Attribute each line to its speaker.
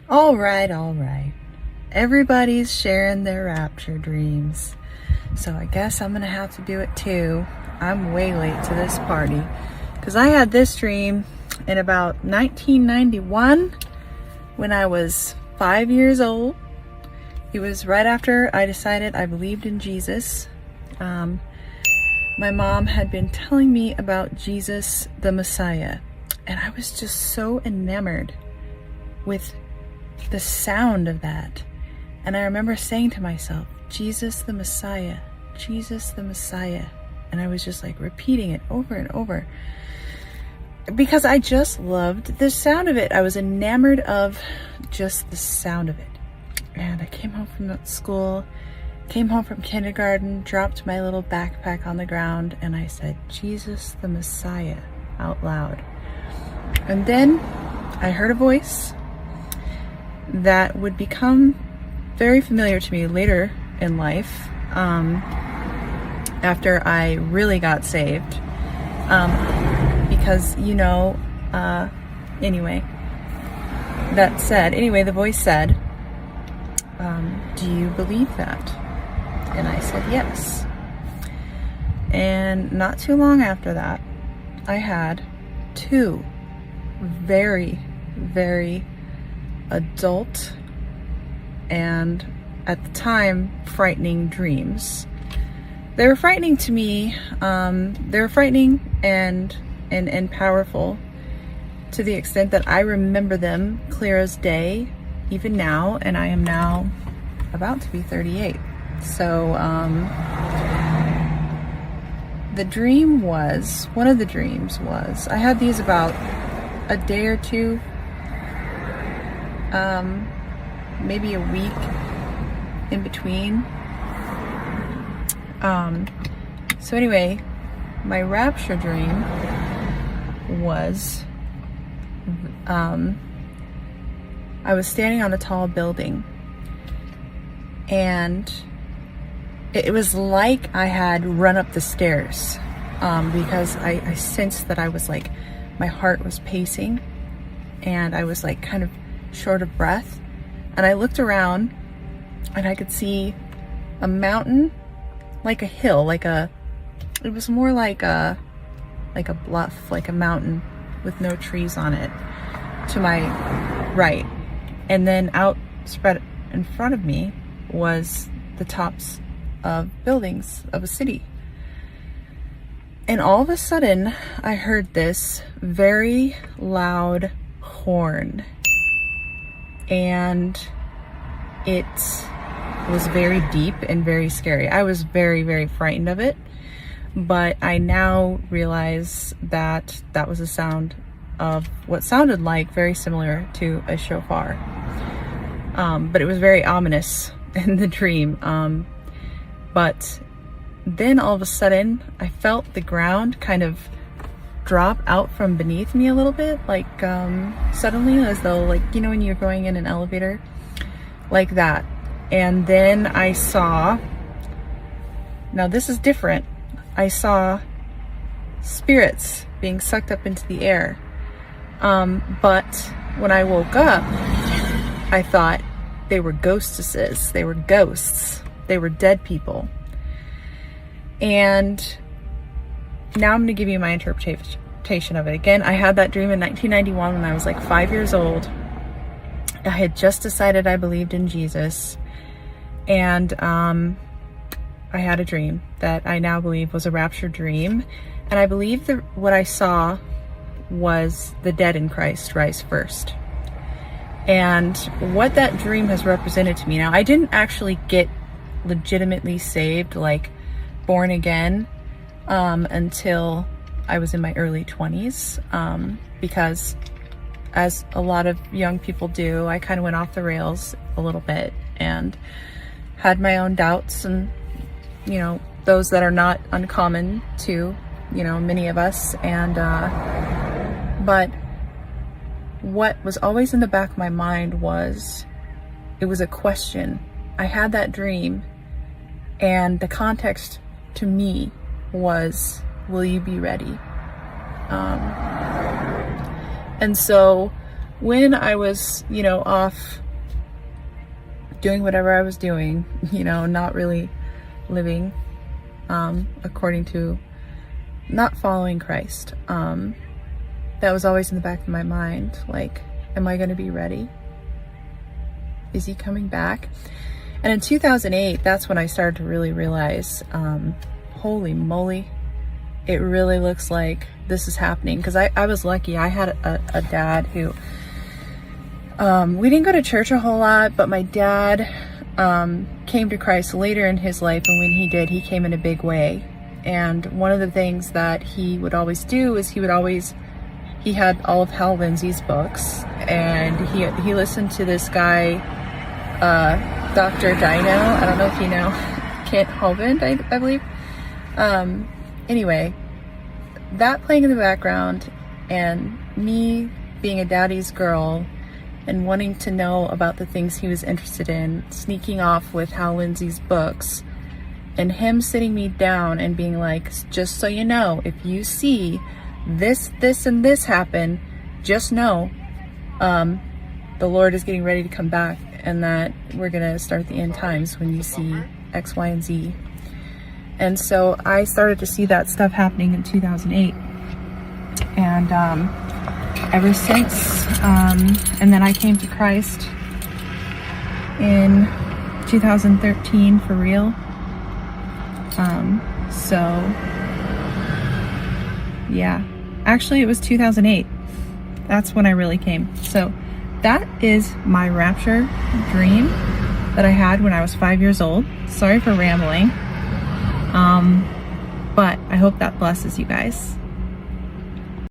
Speaker 1: All right, all right. Everybody's sharing their rapture dreams. So I guess I'm gonna have to do it too. I'm way late to this party because I had this dream in about 1991 when I was 5 years old. It was right after I decided I believed in Jesus. My mom had been telling me about Jesus the Messiah, and I was just so enamored with the sound of that. And I remember saying to myself, Jesus the Messiah, Jesus the Messiah. And I was just like repeating it over and over because I just loved the sound of it. I was enamored of just the sound of it. And I came home from school, came home from kindergarten, dropped my little backpack on the ground, and I said, Jesus the Messiah, out loud. And then I heard a voice that would become very familiar to me later in life, after I really got saved, because anyway, the voice said, do you believe that? And I said yes. And not too long after that, I had two very, very adult and at the time frightening dreams. They were frightening to me. They were frightening and powerful to the extent that I remember them clear as day even now, and I am now about to be 38. So one of the dreams was, I had these about a day or two, maybe a week in between. So anyway, my rapture dream was, I was standing on a tall building, and it was like I had run up the stairs, because I sensed that I was like, my heart was pacing and I was like kind of short of breath. And I looked around and I could see a mountain, like a hill, it was more like a bluff, like a mountain with no trees on it to my right. And then out spread in front of me was the tops of buildings of a city. And all of a sudden I heard this very loud horn, and it was very deep and very scary. I was very, very frightened of it, but I now realize that that was a sound of what sounded like very similar to a shofar. But it was very ominous in the dream. But then all of a sudden I felt the ground kind of drop out from beneath me a little bit, like suddenly, as though, like, when you're going in an elevator, like that. And then I saw, now this is different, I saw spirits being sucked up into the air. But when I woke up, I thought they were ghostesses, they were ghosts, they were dead people. And now I'm going to give you my interpretation of it. Again, I had that dream in 1991 when I was like 5 years old. I had just decided I believed in Jesus, and I had a dream that I now believe was a rapture dream. And I believe that what I saw was the dead in Christ rise first. And what that dream has represented to me, now I didn't actually get legitimately saved, like born again, until I was in my early 20s, because as a lot of young people do, I kind of went off the rails a little bit and had my own doubts, and those that are not uncommon to many of us. And but what was always in the back of my mind was, it was a question. I had that dream, and the context to me was, will you be ready? And so when I was, you know, off doing whatever I was doing, you know, not really living according to, not following Christ, that was always in the back of my mind, like, am I going to be ready? Is he coming back? And in 2008, that's when I started to really realize, holy moly, it really looks like this is happening. Because I was lucky. I had a dad who, we didn't go to church a whole lot, but my dad came to Christ later in his life, and when he did, he came in a big way. And one of the things that he would always do is he had all of Hal Lindsey's books, and he listened to this guy, Dr. Dino. I don't know if you know Kent Hovind, I believe. Anyway, that playing in the background, and me being a daddy's girl and wanting to know about the things he was interested in, sneaking off with Hal Lindsey's books, and him sitting me down and being like, just so you know, if you see this, and this happen, just know the Lord is getting ready to come back, and that we're gonna start the end times when you see X, Y, and Z. And so I started to see that stuff happening in 2008, and ever since, and then I came to Christ in 2013 for real. So yeah, actually it was 2008. That's when I really came. So that is my rapture dream that I had when I was 5 years old. Sorry for rambling. But I hope that blesses you guys.